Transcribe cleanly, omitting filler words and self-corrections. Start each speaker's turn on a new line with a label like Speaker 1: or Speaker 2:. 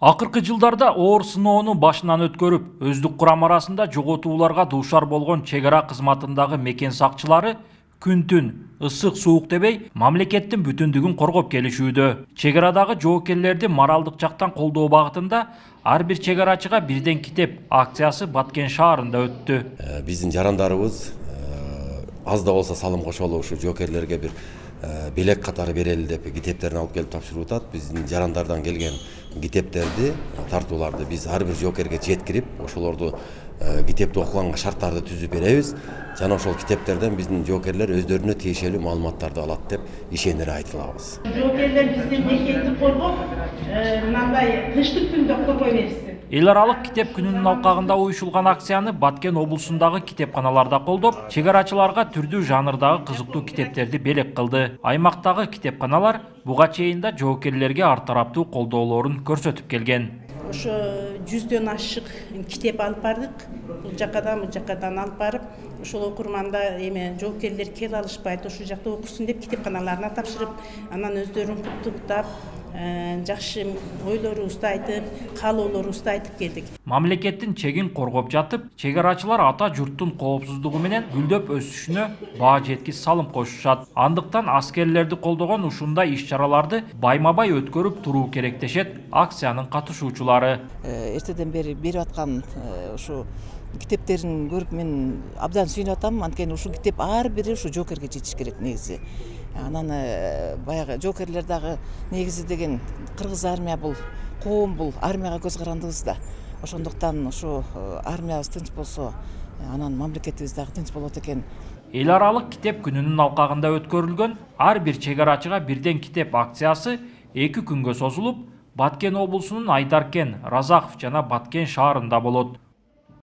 Speaker 1: Акыркы жылдарда оор сыноону башынан өткөрүп, өздүк курам арасында жоготууларга дуушар болгон чек ара кызматындагы мекен сакчылары күн-түн, ысык суук дебей, мамлекеттин бүтүндүгүн коргоп келишүүдө. Чек арадагы жоокерлерди моралдык жактан колдоо багытында ар бир чек арачыга бирден китеп акциясы Баткен шаарында өттү.
Speaker 2: Биздин жарандарыбыз аз да болсо салым кошолу ушу жоокерлерге бир белек катары берели деп китептерин алып келип тапшырып атат. Биздин жарандардан келген китептерди, тартууларды биз ар бир жоокерге жеткирип, ошолорду китепти окуганга шарттарды түзүп беребиз. Жана ошол китептерден биздин жоокерлер өздөрүнө тиешелүү маалыматтарды алат деп ишенире айтылабыз.
Speaker 3: Жоокерлер биздин мекенди коргоп, мындай тынчтык күндө коргой берсин.
Speaker 1: Эл аралык китеп күнүнүн алкагында уюшулган акцияны Баткен облусундагы китепканаларда колдоп, чек арачыларга түрдүү жанрдагы кызыктуу китептерди белек кылды. Аймактагы китепканалар буга чейин да жоокерлерге ар тараптуу колдоолорун көрсөтүп келген.
Speaker 3: Ошо 100дөн ашык китеп алып бардык. Бул жакадан алып барып, ошол окурманда эме жоокерлер келе алышпайт, ошол жакта окусун деп китепканаларына тапшырып, анан өздөрүн куттуктап, жакшы ойлорубузду айтып, каалоолорубузду айтып келдик.
Speaker 1: Мамлекеттин чегин коргоп жатып, чек арачылар ата журттун коопсуздугу менен гүлдөп өсүшүнө баа жеткис салым кошушат. Андыктан аскерлерди колдогон ушундай иш-чараларды байма-бай өткөрүп туруу керек дешет акциянын катышуучулары.
Speaker 4: Эртеден бери берип аткан ушу китептерин көрүп мен абдан сүйүнүп атам. Анткени ушул китеп ар бири ушу жоокерге жетиш керек негизи. Анан баягы жоокерлер дагы негизи деген кыргыз армия бул, коом бул, армияга көз карандыбыз да. Ошондуктан ушу армиябыз тынч болсо, анан мамлекетибиз дагы тынч болот экен.
Speaker 1: Эл аралык китеп күнүнүн алкагында өткөрүлгөн ар бир чек арачыга бирден китеп акциясы 2 күнгө созулуп, Баткен облусунун Айдаркен, Разаков жана Баткен шаарында болот.